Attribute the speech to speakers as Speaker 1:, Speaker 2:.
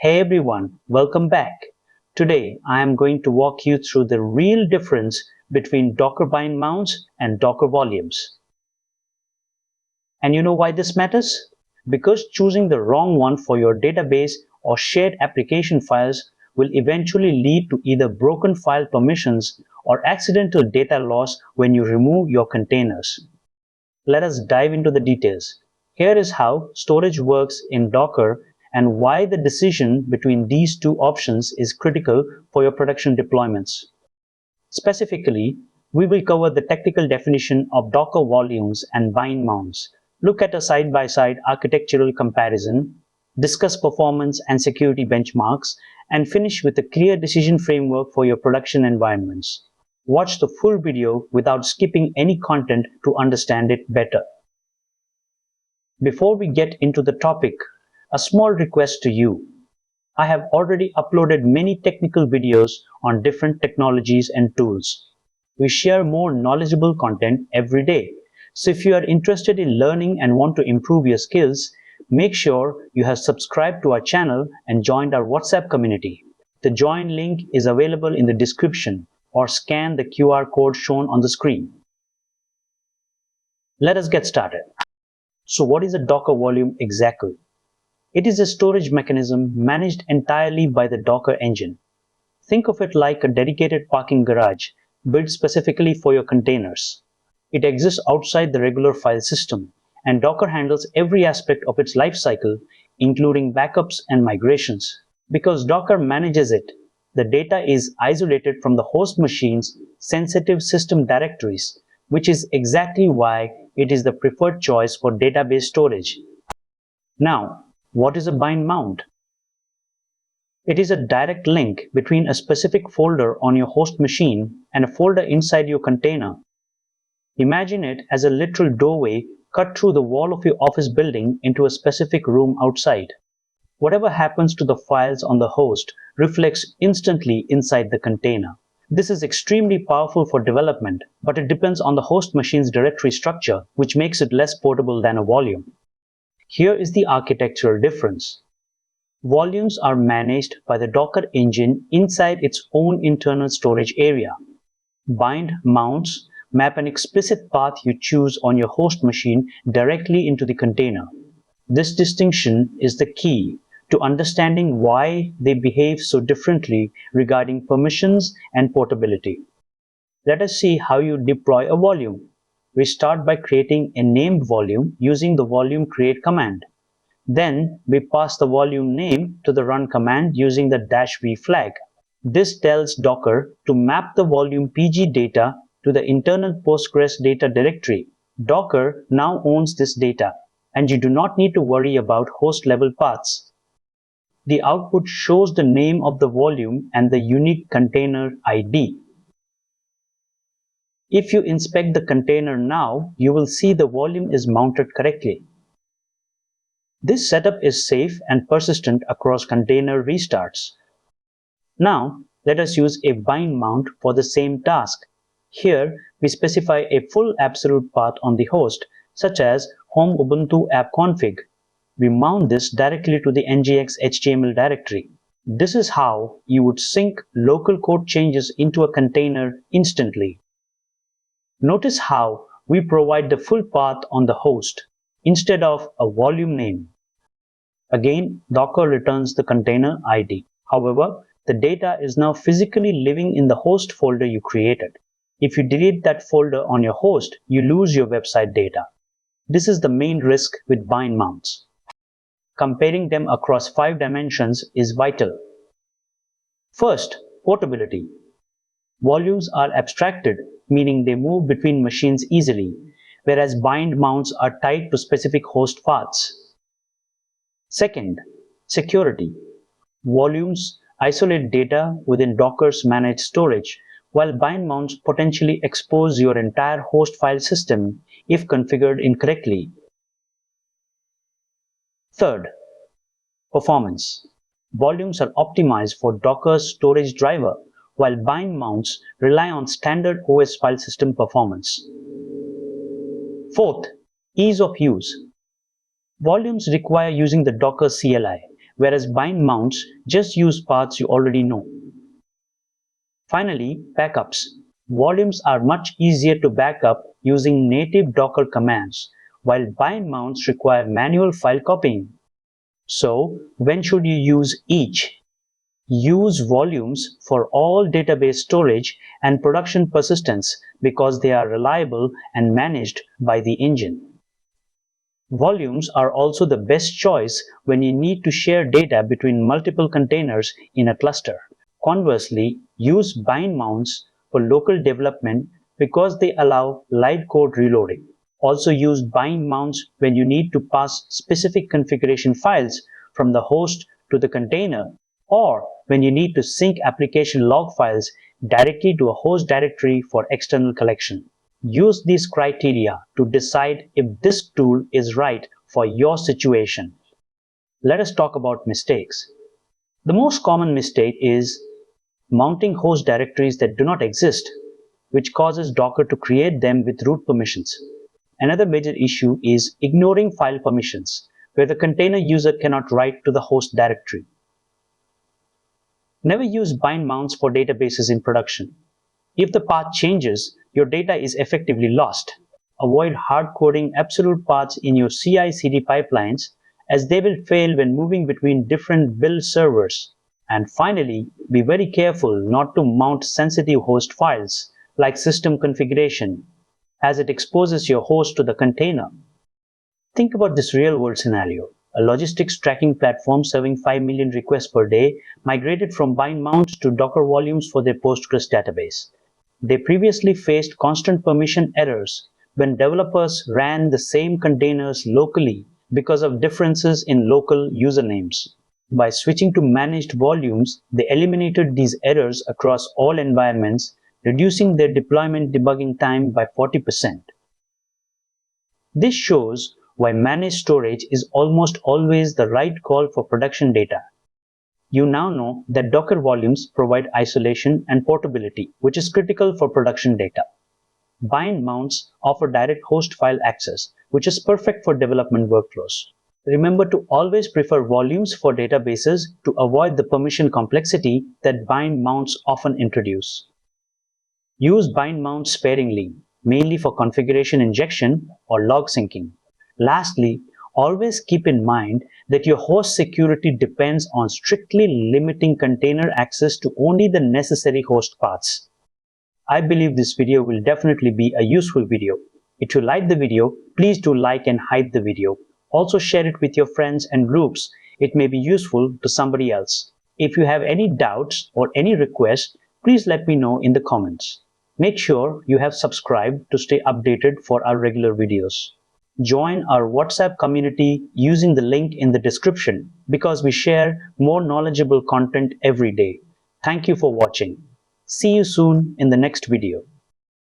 Speaker 1: Hey everyone, welcome back. Today I am going to walk you through the real difference between Docker bind mounts and Docker volumes. And you know why this matters? Because choosing the wrong one for your database or shared application files will eventually lead to either broken file permissions or accidental data loss when you remove your containers. Let us dive into the details. Here is how storage works in Docker and why the decision between these two options is critical for your production deployments. Specifically, we will cover the technical definition of Docker volumes and bind mounts, look at a side-by-side architectural comparison, discuss performance and security benchmarks, and finish with a clear decision framework for your production environments. Watch the full video without skipping any content to understand it better. Before we get into the topic, a small request to you. I have already uploaded many technical videos on different technologies and tools. We share more knowledgeable content every day. So if you are interested in learning and want to improve your skills, make sure you have subscribed to our channel and joined our WhatsApp community. The join link is available in the description, or scan the QR code shown on the screen. Let us get started. So what is a Docker volume exactly? It is a storage mechanism managed entirely by the Docker engine. Think of it like a dedicated parking garage built specifically for your containers. It exists outside the regular file system, and Docker handles every aspect of its lifecycle, including backups and migrations. Because Docker manages it, the data is isolated from the host machine's sensitive system directories, which is exactly why it is the preferred choice for database storage. Now, what is a bind mount? It is a direct link between a specific folder on your host machine and a folder inside your container. Imagine it as a literal doorway cut through the wall of your office building into a specific room outside. Whatever happens to the files on the host reflects instantly inside the container. This is extremely powerful for development, but it depends on the host machine's directory structure, which makes it less portable than a volume. Here is the architectural difference. Volumes are managed by the Docker engine inside its own internal storage area. Bind mounts map an explicit path you choose on your host machine directly into the container. This distinction is the key to understanding why they behave so differently regarding permissions and portability. Let us see how you deploy a volume. We start by creating a named volume using the volume create command. Then we pass the volume name to the run command using the -v flag. This tells Docker to map the volume PG data to the internal Postgres data directory. Docker now owns this data, and you do not need to worry about host level paths. The output shows the name of the volume and the unique container ID. If you inspect the container now, you will see the volume is mounted correctly. This setup is safe and persistent across container restarts. Now, let us use a bind mount for the same task. Here, we specify a full absolute path on the host, such as home Ubuntu app config. We mount this directly to the ngx HTML directory. This is how you would sync local code changes into a container instantly. Notice how we provide the full path on the host instead of a volume name. Again, Docker returns the container ID. However, the data is now physically living in the host folder you created. If you delete that folder on your host, you lose your website data. This is the main risk with bind mounts. Comparing them across 5 dimensions is vital. First, portability. Volumes are abstracted, meaning they move between machines easily, whereas bind mounts are tied to specific host paths. Second, security. Volumes isolate data within Docker's managed storage, while bind mounts potentially expose your entire host file system if configured incorrectly. Third, performance. Volumes are optimized for Docker's storage driver, while bind mounts rely on standard OS file system performance. Fourth, ease of use. Volumes require using the Docker CLI, whereas bind mounts just use paths you already know. Finally, backups. Volumes are much easier to back up using native Docker commands, while bind mounts require manual file copying. So, when should you use each? Use volumes for all database storage and production persistence because they are reliable and managed by the engine. Volumes are also the best choice when you need to share data between multiple containers in a cluster. Conversely, use bind mounts for local development because they allow live code reloading. Also use bind mounts when you need to pass specific configuration files from the host to the container, or when you need to sync application log files directly to a host directory for external collection. Use these criteria to decide if this tool is right for your situation. Let us talk about mistakes. The most common mistake is mounting host directories that do not exist, which causes Docker to create them with root permissions. Another major issue is ignoring file permissions, where the container user cannot write to the host directory. Never use bind mounts for databases in production. If the path changes, your data is effectively lost. Avoid hard-coding absolute paths in your CI/CD pipelines, as they will fail when moving between different build servers. And finally, be very careful not to mount sensitive host files, like system configuration, as it exposes your host to the container. Think about this real-world scenario. A logistics tracking platform serving 5 million requests per day migrated from bind mounts to Docker volumes for their Postgres database. They previously faced constant permission errors when developers ran the same containers locally because of differences in local usernames. By switching to managed volumes, they eliminated these errors across all environments, reducing their deployment debugging time by 40%. This shows why managed storage is almost always the right call for production data. You now know that Docker volumes provide isolation and portability, which is critical for production data. Bind mounts offer direct host file access, which is perfect for development workflows. Remember to always prefer volumes for databases to avoid the permission complexity that bind mounts often introduce. Use bind mounts sparingly, mainly for configuration injection or log syncing. Lastly, always keep in mind that your host security depends on strictly limiting container access to only the necessary host paths. I believe this video will definitely be a useful video. If you like the video, please do like and hype the video. Also share it with your friends and groups. It may be useful to somebody else. If you have any doubts or any requests, please let me know in the comments. Make sure you have subscribed to stay updated for our regular videos. Join our WhatsApp community using the link in the description because we share more knowledgeable content every day. Thank you for watching. See you soon in the next video.